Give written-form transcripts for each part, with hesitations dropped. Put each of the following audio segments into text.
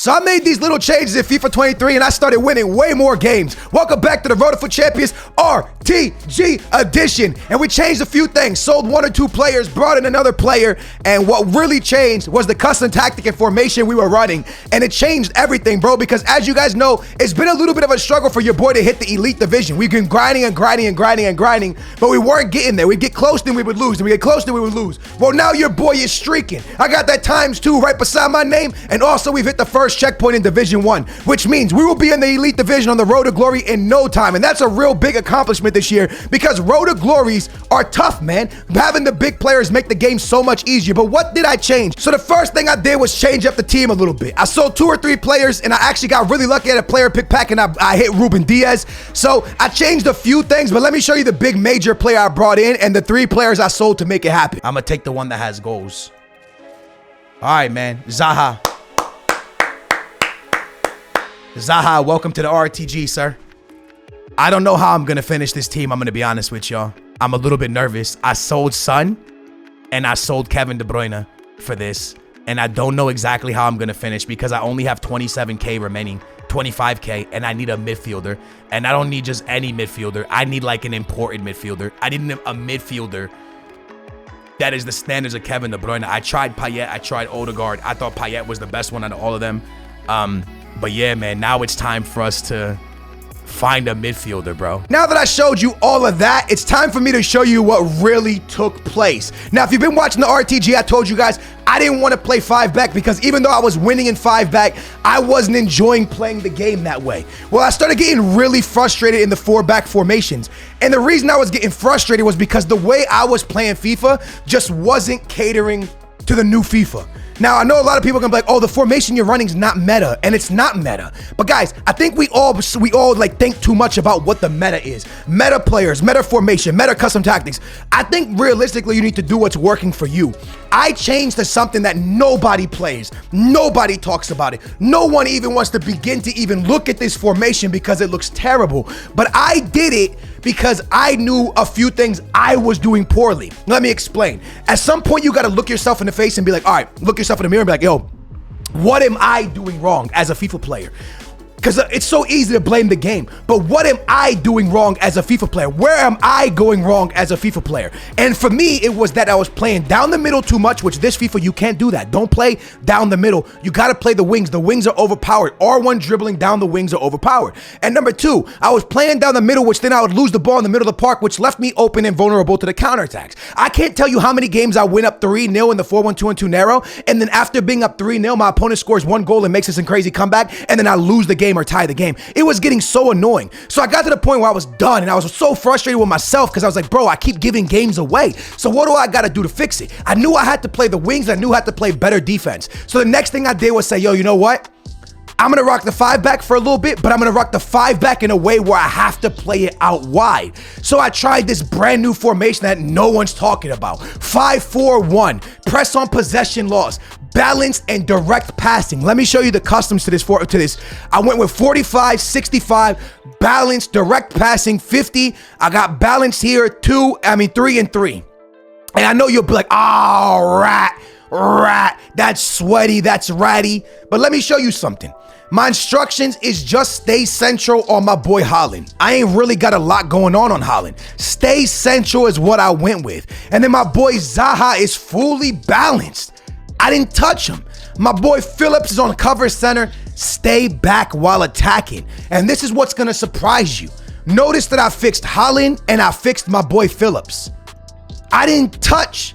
So I made these little changes in FIFA 23 and I started winning way more games. Welcome back to the Road to FUT Champions RTG edition. And we changed a few things. Sold 1 or 2 players, brought in another player. And what really changed was the custom tactic and formation we were running. And it changed everything, bro, because as you guys know, it's been a little bit of a struggle for your boy to hit the elite division. We've been grinding and grinding and grinding and grinding, but we weren't getting there. We'd get close, then we would lose. Then we get close, then we would lose. Well, now your boy is streaking. I got that ×2 right beside my name. And also we've hit the first checkpoint in Division 1, which means we will be in the elite division on the road to glory in no time. And that's a real big accomplishment this year because road to glories are tough, man. Having the big players make the game so much easier. But what did I change? So the first thing I did was change up the team a little bit. I sold 2 or 3 players and I actually got really lucky at a player pick pack and I hit Ruben Diaz. So I changed a few things, but let me show you the big major player I brought in and the 3 players I sold to make it happen. I'm gonna take the one that has goals. All right, man. Zaha. Zaha, welcome to the RTG, sir. I don't know how I'm going to finish this team. I'm going to be honest with y'all. I'm a little bit nervous. I sold Son and I sold Kevin De Bruyne for this. And I don't know exactly how I'm going to finish because I only have 27K remaining, 25K, and I need a midfielder. And I don't need just any midfielder. I need like an important midfielder. I need a midfielder that is the standards of Kevin De Bruyne. I tried Payet. I tried Odegaard. I thought Payet was the best one out of all of them. But yeah, man, now it's time for us to find a midfielder, bro. Now that I showed you all of that, it's time for me to show you what really took place. Now, if you've been watching the RTG, I told you guys I didn't want to play 5-back because even though I was winning in 5-back, I wasn't enjoying playing the game that way. Well, I started getting really frustrated in the 4-back formations. And the reason I was getting frustrated was because the way I was playing FIFA just wasn't catering to the new FIFA. Now, I know a lot of people are gonna be like, oh, the formation you're running is not meta, and it's not meta. But guys, I think we all like think too much about what the meta is. Meta players, meta formation, meta custom tactics. I think realistically, you need to do what's working for you. I changed to something that nobody plays. Nobody talks about it. No one even wants to begin to even look at this formation because it looks terrible. But I did it because I knew a few things I was doing poorly. Let me explain. At some point, you got to look yourself in the face and be like, all right, look yourself in the mirror and be like, yo, what am I doing wrong as a FIFA player? Because it's so easy to blame the game, but what am I doing wrong as a FIFA player? Where am I going wrong as a FIFA player? And for me, it was that I was playing down the middle too much, which this FIFA, you can't do that. Don't play down the middle. You got to play the wings. The wings are overpowered. R1 dribbling down the wings are overpowered. And number 2, I was playing down the middle, which then I would lose the ball in the middle of the park, which left me open and vulnerable to the counterattacks. I can't tell you how many games I win up 3-0 in the 4-1-2-2 narrow, and then after being up 3-0, my opponent scores 1 goal and makes this crazy comeback, and then I lose the game or tie the game. It was getting so annoying. So I got to the point where I was done and I was so frustrated with myself because I was like, bro, I keep giving games away. So what do I got to do to fix it? I knew I had to play the wings. I knew I had to play better defense. So the next thing I did was say, yo, you know what? I'm going to rock the 5-back for a little bit, but I'm going to rock the 5-back in a way where I have to play it out wide. So I tried this brand new formation that no one's talking about. 5-4-1, press on possession loss, balance and direct passing. Let me show you the customs to this. I went with 45, 65, balance, direct passing, 50. I got balance here, 3 and 3. And I know you'll be like, oh, rat, that's sweaty, that's ratty. But let me show you something. My instructions is just stay central on my boy Haaland. I ain't really got a lot going on Haaland. Stay central is what I went with. And then my boy Zaha is fully balanced. I didn't touch him. My boy Phillips is on cover center. Stay back while attacking. And this is what's going to surprise you. Notice that I fixed Haaland and I fixed my boy Phillips. I didn't touch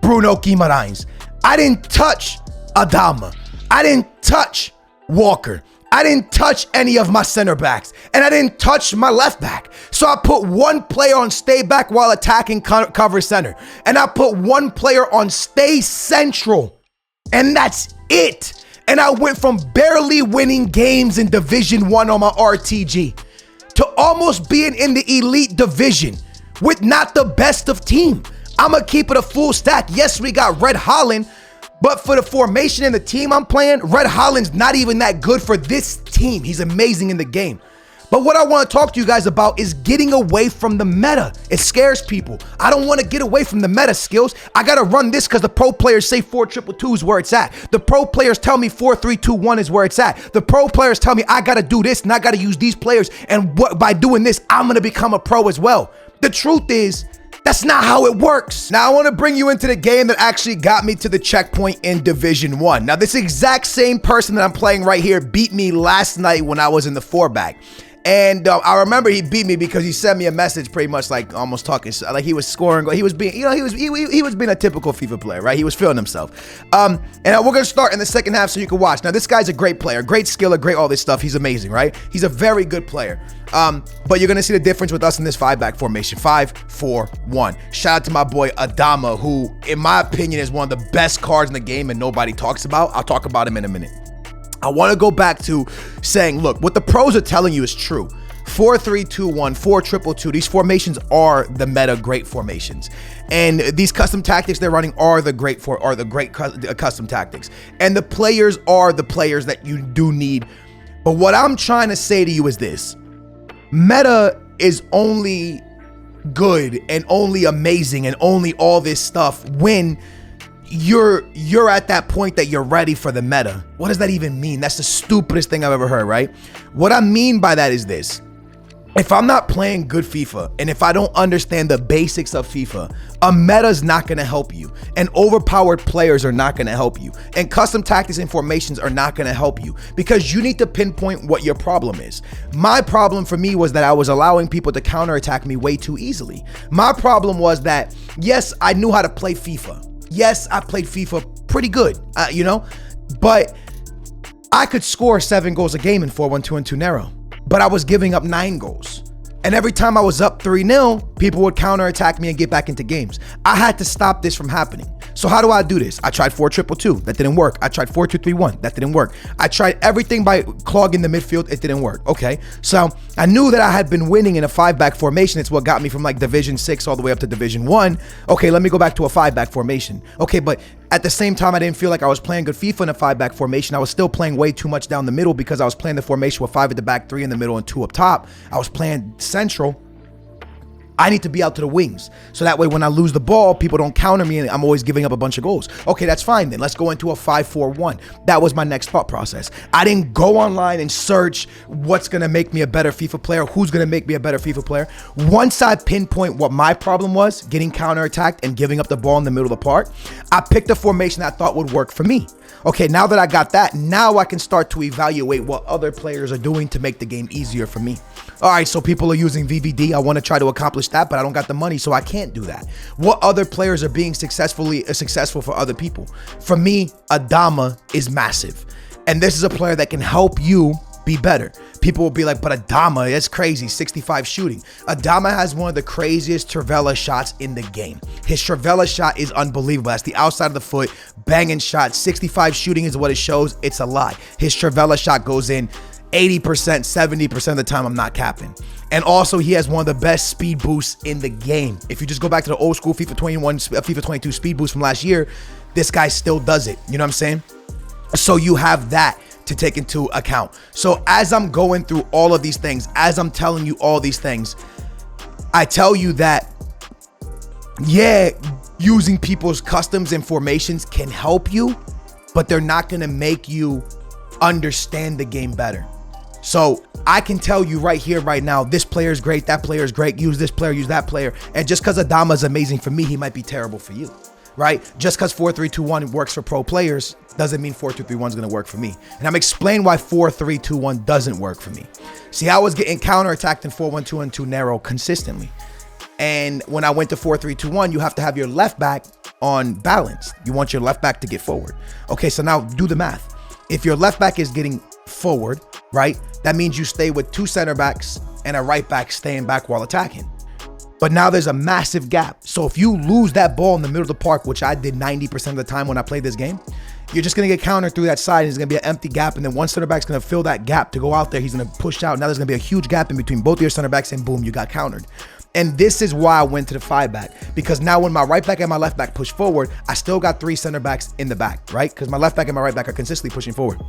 Bruno Guimaraes. I didn't touch Adama. I didn't touch Walker. I didn't touch any of my center backs, and I didn't touch my left back. So I put 1 player on stay back while attacking cover center, and I put 1 player on stay central, and that's it. And I went from barely winning games in Division 1 on my RTG to almost being in the elite division with not the best of team. I'm gonna keep it a full stack. Yes, we got Red Haaland, but for the formation and the team I'm playing, Red Haaland's not even that good for this team. He's amazing in the game. But what I want to talk to you guys about is getting away from the meta. It scares people. I don't want to get away from the meta skills. I got to run this because the pro players say 4-2-2 is where it's at. The pro players tell me 4-3-2-1 is where it's at. The pro players tell me I got to do this and I got to use these players. And by doing this, I'm going to become a pro as well. The truth is, that's not how it works. Now, I want to bring you into the game that actually got me to the checkpoint in Division 1. Now, this exact same person that I'm playing right here beat me last night when I was in the 4-back. And I remember he beat me because he sent me a message pretty much like almost talking, like he was scoring. He was being, you know, he was being a typical FIFA player, right? He was feeling himself. And we're going to start in the second half so you can watch. Now, this guy's a great player, great skiller, great all this stuff. He's amazing, right? He's a very good player. But you're going to see the difference with us in this 5-back formation. 5-4-1. Shout out to my boy Adama, who, in my opinion, is one of the best cards in the game and nobody talks about. I'll talk about him in a minute. I want to go back to saying, look, what the pros are telling you is true. 4-3-2-1, 4-2-2-2. These formations are the meta great formations, and these custom tactics they're running are the great custom tactics. And the players are the players that you do need. But what I'm trying to say to you is this: meta is only good and only amazing and only all this stuff when you're at that point that you're ready for the meta. What does that even mean? That's the stupidest thing I've ever heard, right? What I mean by that is this: if I'm not playing good FIFA and if I don't understand the basics of FIFA, a meta's not going to help you, and overpowered players are not going to help you, and custom tactics and formations are not going to help you, because you need to pinpoint what your problem is. My problem for me was that I was allowing people to counterattack me way too easily. My problem was that, yes, I knew how to play FIFA. Yes, I played FIFA pretty good, you know, but I could score 7 goals a game in 4-1-2-2 narrow, but I was giving up 9 goals. And every time I was up 3-0, people would counterattack me and get back into games. I had to stop this from happening. So how do I do this? I tried 4-2-2. That didn't work. I tried 4-2-3-1. That didn't work. I tried everything by clogging the midfield. It didn't work. Okay. So I knew that I had been winning in a 5-back formation. It's what got me from like Division 6 all the way up to Division 1. Okay, let me go back to a 5-back formation. Okay, but at the same time, I didn't feel like I was playing good FIFA in a 5-back formation. I was still playing way too much down the middle because I was playing the formation with 5 at the back, 3 in the middle, and 2 up top. I was playing central. I need to be out to the wings. So that way, when I lose the ball, people don't counter me and I'm always giving up a bunch of goals. Okay, that's fine then. Let's go into a 5-4-1. That was my next thought process. I didn't go online and search what's going to make me a better FIFA player, who's going to make me a better FIFA player. Once I pinpoint what my problem was, getting counterattacked and giving up the ball in the middle of the park, I picked a formation that I thought would work for me. Okay, now that I got that, now I can start to evaluate what other players are doing to make the game easier for me. All right, so people are using VVD. I want to try to accomplish that, but I don't got the money, so I can't do that. What other players are being successful for other people? For me, Adama is massive. And this is a player that can help you be better. People will be like, but Adama, that's crazy, 65 shooting. Adama has one of the craziest Trivela shots in the game. His Trivela shot is unbelievable. That's the outside of the foot, banging shot. 65 shooting is what it shows. It's a lie. His Trivela shot goes in 80%, 70% of the time. I'm not capping. And also, he has one of the best speed boosts in the game. If you just go back to the old school FIFA 21, FIFA 22 speed boost from last year, this guy still does it. You know what I'm saying? So you have that to take into account. So as I'm going through all of these things, as I'm telling you all these things, I tell you that, yeah, using people's customs and formations can help you, but they're not going to make you understand the game better. So I can tell you right here, right now, this player is great, that player is great, use this player, use that player. And just because Adama is amazing for me, he might be terrible for you, right? Just because 4-3-2-1 works for pro players doesn't mean 4-2-3-1 is going to work for me. And I'm explaining why 4-3-2-1 doesn't work for me. See, I was getting counterattacked in 4-1-2-2 narrow consistently. And when I went to 4-3-2-1, you have to have your left back on balance. You want your left back to get forward. Okay, so now do the math. If your left back is getting forward, right, that means you stay with 2 center backs and a right back staying back while attacking. But now there's a massive gap. So if you lose that ball in the middle of the park, which I did 90% of the time when I played this game, you're just going to get countered through that side. And it's going to be an empty gap. And then one center back's going to fill that gap to go out there. He's going to push out. Now there's going to be a huge gap in between both of your center backs and boom, you got countered. And this is why I went to the 5-back, because now when my right back and my left back push forward, I still got 3 center backs in the back, right? Because my left back and my right back are consistently pushing forward.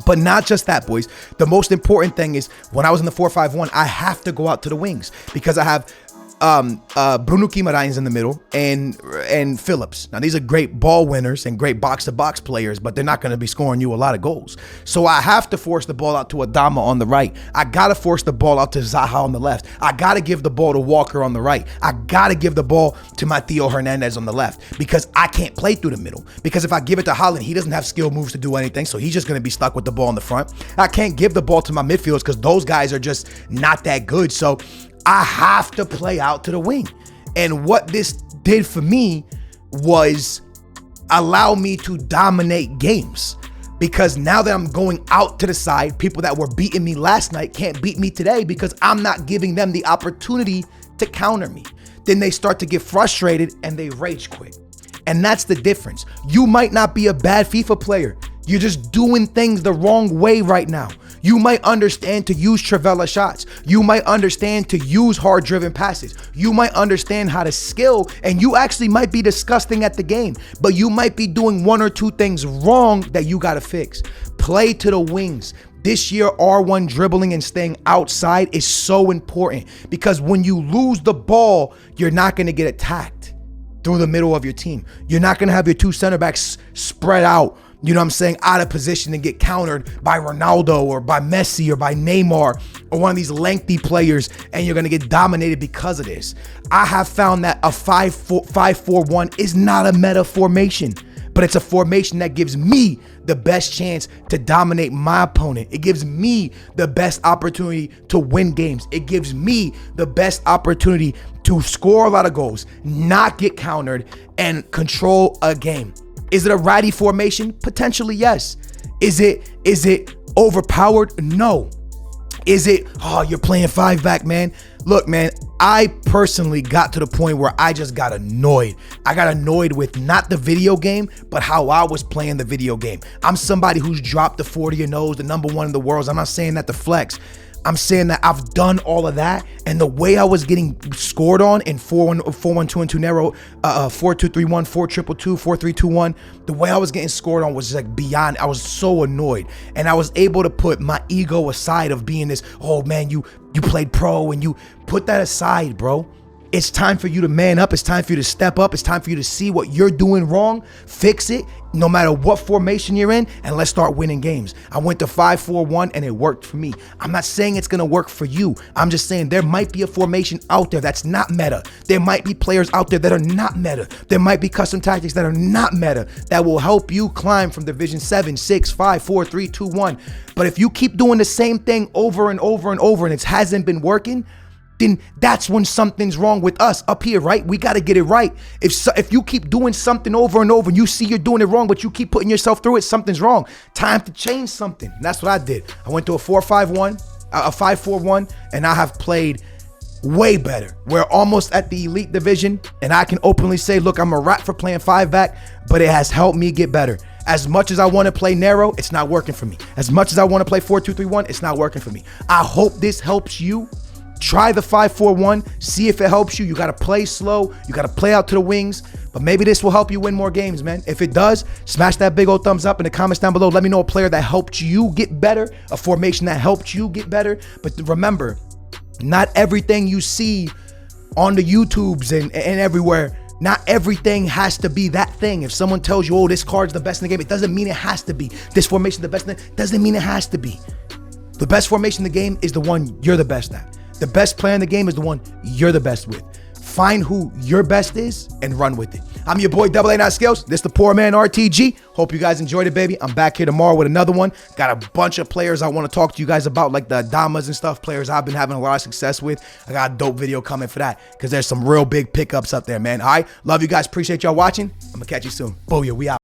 But not just that, boys. The most important thing is when I was in the 4-5-1, I have to go out to the wings because I have Bruno Guimaraes in the middle and Phillips. Now, these are great ball winners and great box-to-box players, but they're not going to be scoring you a lot of goals. So I have to force the ball out to Adama on the right. I got to force the ball out to Zaha on the left. I got to give the ball to Walker on the right. I got to give the ball to Matteo Hernandez on the left because I can't play through the middle. Because if I give it to Haaland, he doesn't have skill moves to do anything, so he's just going to be stuck with the ball in the front. I can't give the ball to my midfielders because those guys are just not that good. So I have to play out to the wing. And what this did for me was allow me to dominate games. Because now that I'm going out to the side, people that were beating me last night can't beat me today because I'm not giving them the opportunity to counter me. Then they start to get frustrated and they rage quit. And that's the difference. You might not be a bad FIFA player. You're just doing things the wrong way right now. You might understand to use Trivela shots. You might understand to use hard-driven passes. You might understand how to skill, and you actually might be disgusting at the game, but you might be doing one or two things wrong that you got to fix. Play to the wings. This year, R1 dribbling and staying outside is so important because when you lose the ball, you're not going to get attacked through the middle of your team. You're not going to have your two center backs spread out, you know what I'm saying, out of position and get countered by Ronaldo or by Messi or by Neymar or one of these lengthy players, and you're going to get dominated because of this. I have found that a 5-4-1 is not a meta formation, but it's a formation that gives me the best chance to dominate my opponent. It gives me the best opportunity to win games. It gives me the best opportunity to score a lot of goals, not get countered, and control a game. Is it a ratty formation? Potentially, yes. Is it overpowered? No. Is it, oh, you're playing 5-back, man? Look, man, I personally got to the point where I just got annoyed. I got annoyed with not the video game, but how I was playing the video game. I'm somebody who's dropped the 40 and O's, the number 1 in the world. I'm not saying that to flex. I'm saying that I've done all of that, and the way I was getting scored on in 4-1, 4-1-2-2 narrow, 4-2-3-1, 4-2-2-2, 4-3-2-1, the way I was getting scored on was just like beyond. I was so annoyed, and I was able to put my ego aside of being this, oh man, you played pro, and you put that aside, bro. It's time for you to man up. It's time for you to step up. It's time for you to see what you're doing wrong, fix it, no matter what formation you're in, and let's start winning games. I went to 5-4-1 and it worked for me. I'm not saying it's going to work for you. I'm just saying there might be a formation out there that's not meta. There might be players out there that are not meta. There might be custom tactics that are not meta that will help you climb from Division 7, 6, 5, 4, 3, 2, 1. But if you keep doing the same thing over and over and over and it hasn't been working, then that's when something's wrong with us up here, right? We got to get it right. If you keep doing something over and over and you see you're doing it wrong, but you keep putting yourself through it, something's wrong. Time to change something. And that's what I did. I went to a 4-5-1, a 5-4-1, and I have played way better. We're almost at the elite division, and I can openly say, look, I'm a rat for playing 5-back, but it has helped me get better. As much as I want to play narrow, it's not working for me. As much as I want to play 4-2-3-1, it's not working for me. I hope this helps you. Try the 5-4-1, see if it helps you. You got to play slow. You got to play out to the wings. But maybe this will help you win more games, man. If it does, smash that big old thumbs up in the comments down below. Let me know a player that helped you get better, a formation that helped you get better. But remember, not everything you see on the YouTubes and everywhere, not everything has to be that thing. If someone tells you, oh, this card's the best in the game, it doesn't mean it has to be. This formation's the best in the game, doesn't mean it has to be. The best formation in the game is the one you're the best at. The best player in the game is the one you're the best with. Find who your best is and run with it. I'm your boy, Double A Not Skills. This the Poor Man RTG. Hope you guys enjoyed it, baby. I'm back here tomorrow with another one. Got a bunch of players I want to talk to you guys about, like the Adamas and stuff, players I've been having a lot of success with. I got a dope video coming for that because there's some real big pickups up there, man. All right, love you guys. Appreciate y'all watching. I'm going to catch you soon. Booyah, we out.